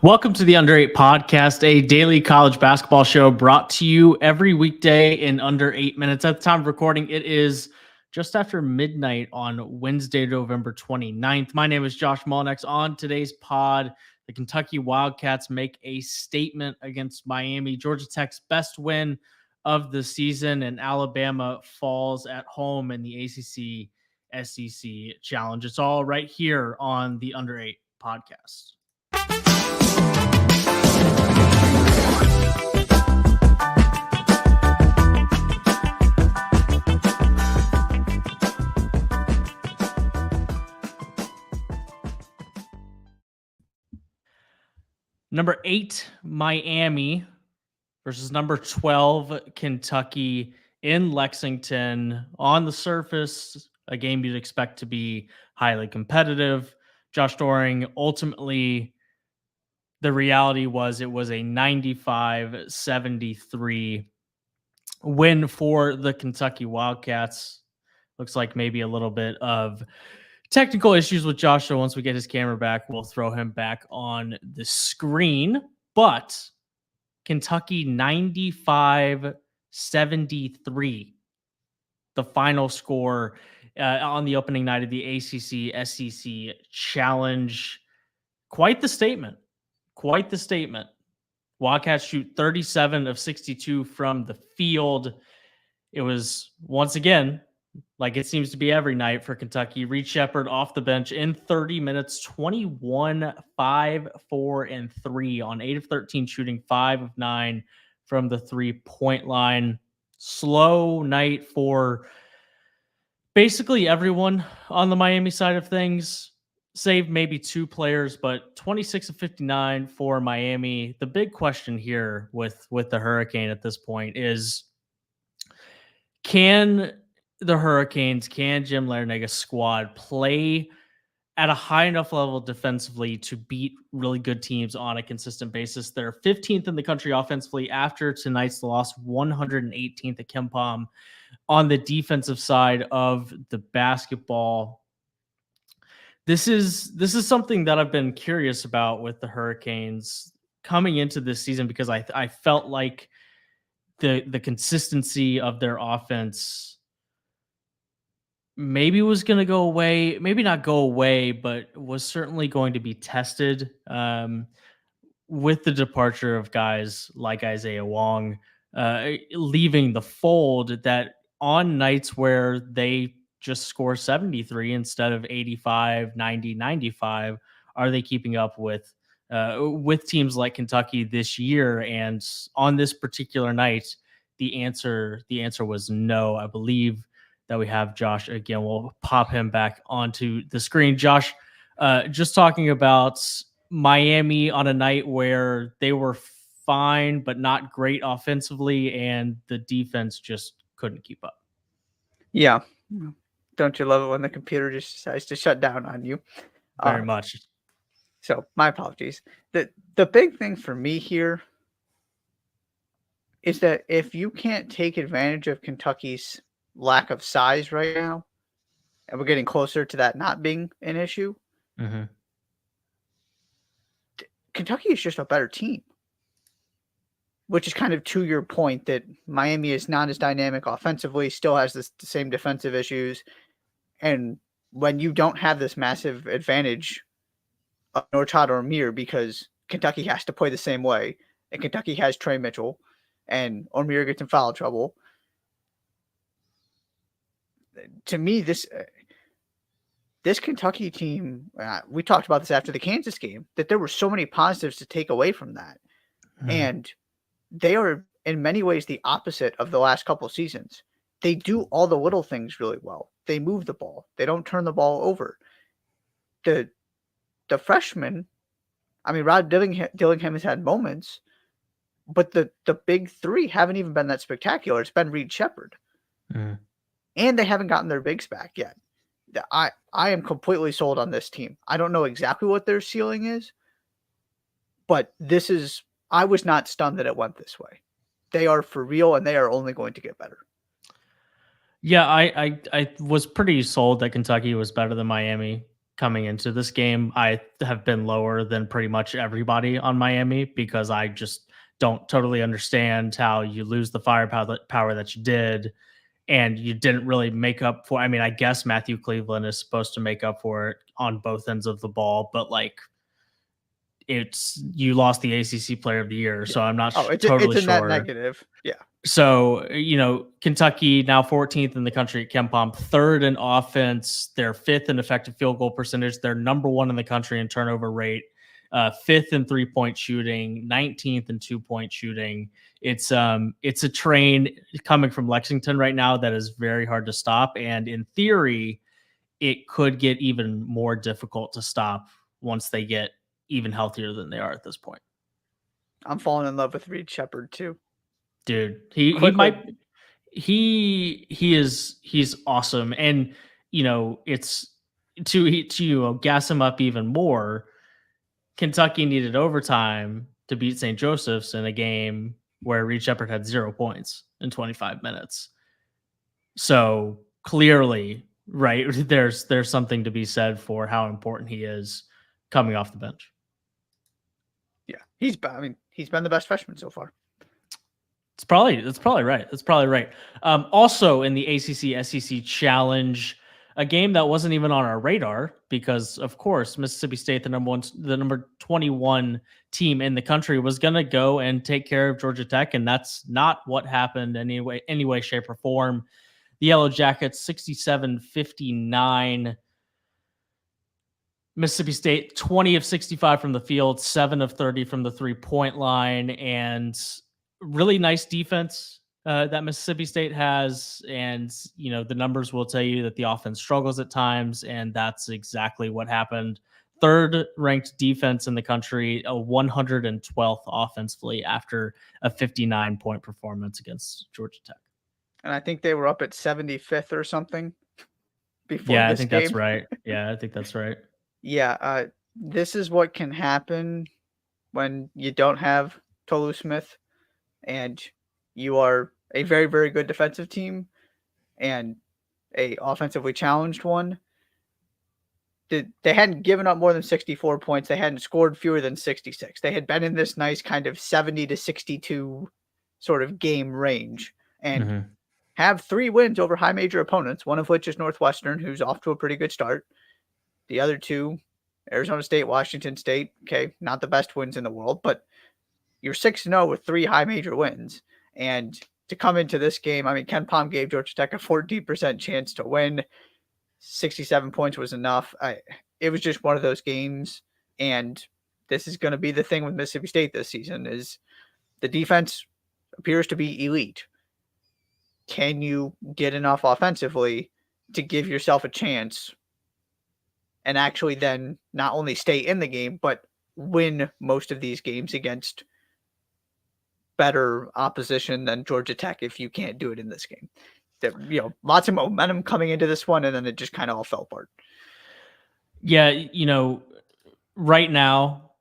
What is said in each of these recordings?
Welcome to the Under 8 Podcast, a daily college basketball show brought to you every weekday in under 8 minutes. At the time of recording, it is just after midnight on Wednesday, November 29th. My name is Josh Mullenix. On today's pod, the Kentucky Wildcats make a statement against Miami. Georgia Tech's best win of the season, and Alabama falls at home in the ACC SEC Challenge. It's all right here on the Under 8 Podcast. Number 8, Miami versus number 12, Kentucky in Lexington. On the surface, a game you'd expect to be highly competitive. Josh Doering, ultimately, the reality was it was a 95-73 win for the Kentucky Wildcats. Looks like maybe a little bit of technical issues with Joshua. Once we get his camera back, we'll throw him back on the screen. But Kentucky 95-73, the final score on the opening night of the ACC SEC Challenge. Quite the statement. Quite the statement. Wildcats shoot 37 of 62 from the field. It was, once again, like it seems to be every night for Kentucky, Reed Sheppard off the bench in 30 minutes, 21, 5, 4, and 3 on 8 of 13 shooting, 5 of 9 from the three-point line. Slow night for basically everyone on the Miami side of things, save maybe two players, but 26 of 59 for Miami. The big question here with the Hurricane at this point is, can the Hurricanes, can Jim Larrañaga's squad play at a high enough level defensively to beat really good teams on a consistent basis? They're 15th in the country offensively after tonight's loss, 118th at KenPom on the defensive side of the basketball. This is something that I've been curious about with the Hurricanes coming into this season, because I felt like the consistency of their offense maybe was going to go away, maybe not go away, but was certainly going to be tested with the departure of guys like Isaiah Wong leaving the fold, that on nights where they just score 73 instead of 85, 90, 95, are they keeping up with teams like Kentucky this year? And on this particular night, the answer was no. I believe that we have Josh again. We'll pop him back onto the screen. Josh, just talking about Miami on a night where they were fine but not great offensively, and the defense just couldn't keep up. Yeah. Don't you love it when the computer just decides to shut down on you? Very much. So my apologies. The big thing for me here is that if you can't take advantage of Kentucky's lack of size right now, and we're getting closer to that not being an issue, Kentucky is just a better team. Which is kind of to your point that Miami is not as dynamic offensively, still has the same defensive issues. And when you don't have this massive advantage of Norchad or Amir, because Kentucky has to play the same way, and Kentucky has Trey Mitchell, and Amir gets in foul trouble. To me, this Kentucky team, we talked about this after the Kansas game, that there were so many positives to take away from that. And they are in many ways the opposite of the last couple of seasons. They do all the little things really well. They move the ball. They don't turn the ball over. The freshmen, I mean, Rod Dillingham has had moments, but the big three haven't even been that spectacular. It's been Reed Sheppard. And they haven't gotten their bigs back yet. I am completely sold on this team. I don't know exactly what their ceiling is, but I was not stunned that it went this way. They are for real, and they are only going to get better. Yeah, I was pretty sold that Kentucky was better than Miami coming into this game. I have been lower than pretty much everybody on Miami because I just don't totally understand how you lose the firepower that you did, and you didn't really make up for. I mean, I guess Matthew Cleveland is supposed to make up for it on both ends of the ball, but like you lost the ACC Player of the Year, so I'm not totally it's a net sure. negative. Yeah. So, Kentucky now 14th in the country at KenPom, third in offense. They're fifth in effective field goal percentage. They're number one in the country in turnover rate, fifth in 3-point shooting, 19th in 2-point shooting. It's a train coming from Lexington right now that is very hard to stop. And in theory, it could get even more difficult to stop once they get even healthier than they are at this point. I'm falling in love with Reed Shepherd too. Dude, he's awesome. And it's to gas him up even more. Kentucky needed overtime to beat St. Joseph's in a game where Reed Shepherd had 0 points in 25 minutes. So clearly, right, there's something to be said for how important he is coming off the bench. Yeah, he's been the best freshman so far. That's probably right. That's probably right. Also in the ACC SEC Challenge, a game that wasn't even on our radar because, of course, Mississippi State, the number 21 team in the country, was going to go and take care of Georgia Tech, and that's not what happened any way, shape, or form. The Yellow Jackets 67-59. Mississippi State 20 of 65 from the field, 7 of 30 from the 3-point line, and really nice defense that Mississippi State has. And, the numbers will tell you that the offense struggles at times, and that's exactly what happened. Third ranked defense in the country, a 112th offensively after a 59-point performance against Georgia Tech. And I think they were up at 75th or something before Yeah, this I think game. that's right. Yeah, I think that's right. Yeah, this is what can happen when you don't have Tolu Smith and you are a very, very good defensive team and a offensively challenged one. They hadn't given up more than 64 points. They hadn't scored fewer than 66. They had been in this nice kind of 70 to 62 sort of game range and have 3 wins over high major opponents, one of which is Northwestern, who's off to a pretty good start. The other 2, Arizona State, Washington State. Okay, not the best wins in the world, but you're 6-0 with 3 high major wins. And to come into this game, I mean, KenPom gave Georgia Tech a 14% chance to win. 67 points was enough. It was just one of those games. And this is going to be the thing with Mississippi State this season is the defense appears to be elite. Can you get enough offensively to give yourself a chance and actually then not only stay in the game, but win most of these games against better opposition than Georgia Tech if you can't do it in this game? Lots of momentum coming into this one, and then it just kind of all fell apart. Yeah, right now,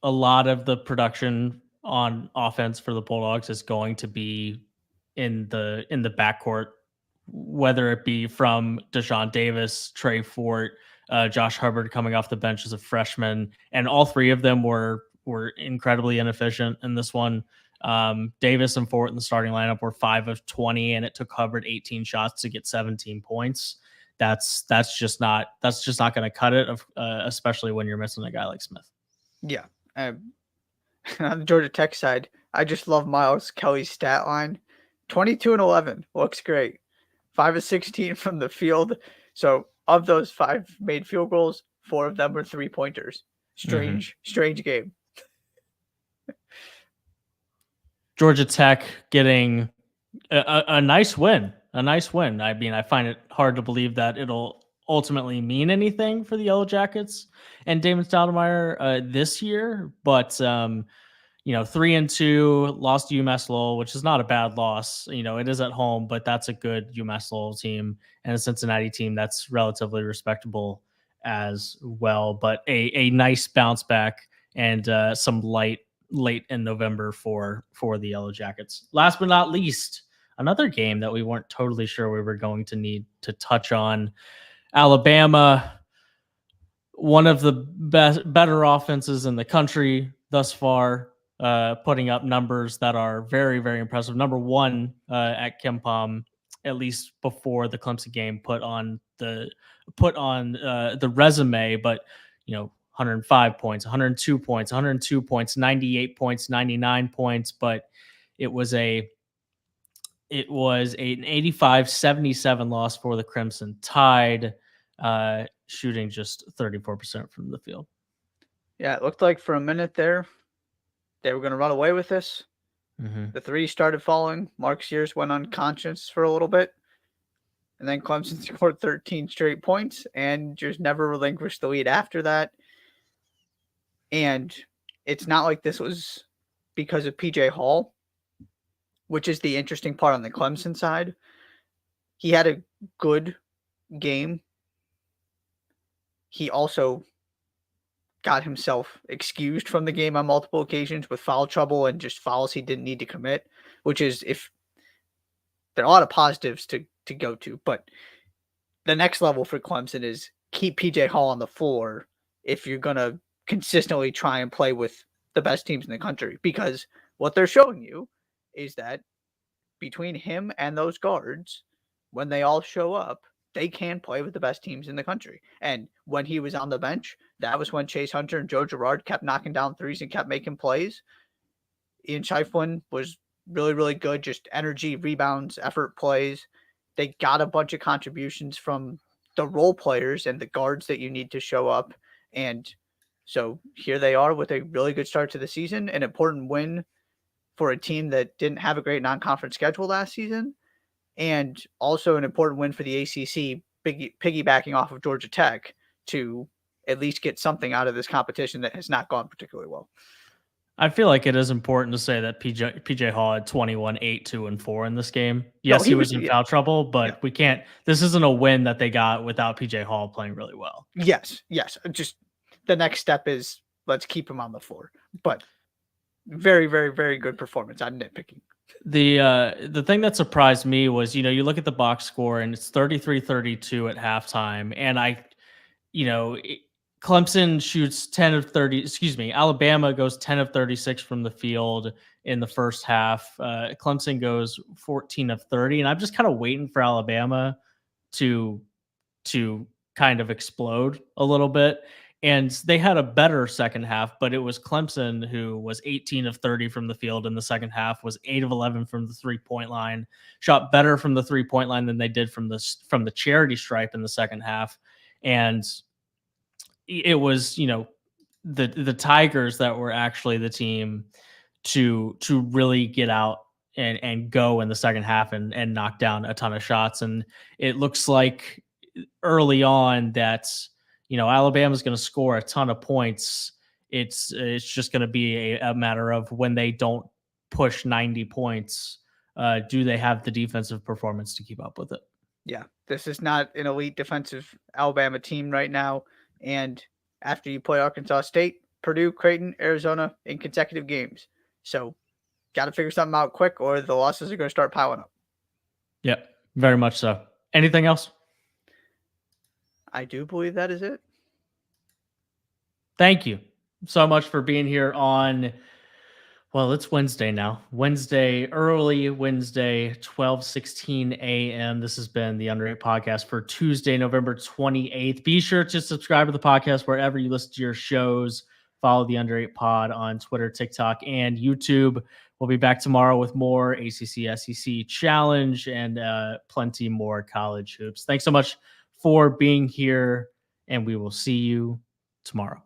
a lot of the production on offense for the Bulldogs is going to be in the backcourt, whether it be from Deshaun Davis, Trey Fort, Josh Hubbard coming off the bench as a freshman, and all 3 of them were incredibly inefficient in this one. Davis and Fort in the starting lineup were 5 of 20, and it took Hubbard 18 shots to get 17 points. That's just not going to cut it, especially when you're missing a guy like Smith. Yeah. On the Georgia Tech side, I just love Miles Kelly's stat line. 22 and 11 looks great. 5 of 16 from the field. So of those 5 made field goals, 4 of them were 3-pointers. Strange game. Georgia Tech getting a nice win. A nice win. I mean, I find it hard to believe that it'll ultimately mean anything for the Yellow Jackets and Damon Stoudemire this year. But, 3-2, lost to UMass Lowell, which is not a bad loss. It is at home, but that's a good UMass Lowell team and a Cincinnati team that's relatively respectable as well. But a nice bounce back and some light late in November for the Yellow Jackets. Last but not least, another game that we weren't totally sure we were going to need to touch on. Alabama one of the better offenses in the country thus far, putting up numbers that are very, very impressive. Number one at KenPom, at least before the Clemson game, put on the resume. But 105 points, 102 points, 102 points, 98 points, 99 points. But it was an 85-77 loss for the Crimson Tide, shooting just 34% from the field. Yeah, it looked like for a minute there they were going to run away with this. Mm-hmm. The three started falling. Mark Sears went unconscious for a little bit. And then Clemson scored 13 straight points and just never relinquished the lead after that. And it's not like this was because of PJ Hall, which is the interesting part on the Clemson side. He had a good game. He also got himself excused from the game on multiple occasions with foul trouble and just fouls he didn't need to commit, which is, if there are a lot of positives to go to, but the next level for Clemson is keep PJ Hall on the floor if you're going to consistently try and play with the best teams in the country, because what they're showing you is that between him and those guards, when they all show up, they can play with the best teams in the country. And when he was on the bench, that was when Chase Hunter and Joe Girard kept knocking down threes and kept making plays. Ian Shiflin was really, really good, just energy, rebounds, effort plays. They got a bunch of contributions from the role players and the guards that you need to show up. And so here they are with a really good start to the season, an important win for a team that didn't have a great non-conference schedule last season, and also an important win for the ACC, piggybacking off of Georgia Tech to at least get something out of this competition that has not gone particularly well. I feel like it is important to say that PJ Hall had 21, 8, 2, and 4 in this game. Yes, he was in foul trouble, but we can't. This isn't a win that they got without PJ Hall playing really well. Yes. Just the next step is let's keep him on the floor. But very, very, very good performance. I'm nitpicking. The thing that surprised me was, you look at the box score and it's 33-32 at halftime, and Clemson shoots 10 of 30. Alabama goes 10 of 36 from the field in the first half. Clemson goes 14 of 30, and I'm just kind of waiting for Alabama to kind of explode a little bit. And they had a better second half, but it was Clemson who was 18 of 30 from the field in the second half, was 8 of 11 from the 3-point line, shot better from the 3-point line than they did from the charity stripe in the second half. And it was, the Tigers that were actually the team to really get out and go in the second half and knock down a ton of shots. And it looks like early on that, Alabama's going to score a ton of points. It's just going to be a matter of when they don't push 90 points, do they have the defensive performance to keep up with it? Yeah, this is not an elite defensive Alabama team right now. And after you play Arkansas State, Purdue, Creighton, Arizona in consecutive games. So got to figure something out quick or the losses are going to start piling up. Yep, very much so. Anything else? I do believe that is it. Thank you so much for being here on, well, it's Wednesday now. Early Wednesday, 12:16 a.m. This has been the Under 8 podcast for Tuesday, November 28th. Be sure to subscribe to the podcast wherever you listen to your shows. Follow the Under 8 pod on Twitter, TikTok, and YouTube. We'll be back tomorrow with more ACC, SEC challenge and plenty more college hoops. Thanks so much for being here, and we will see you tomorrow.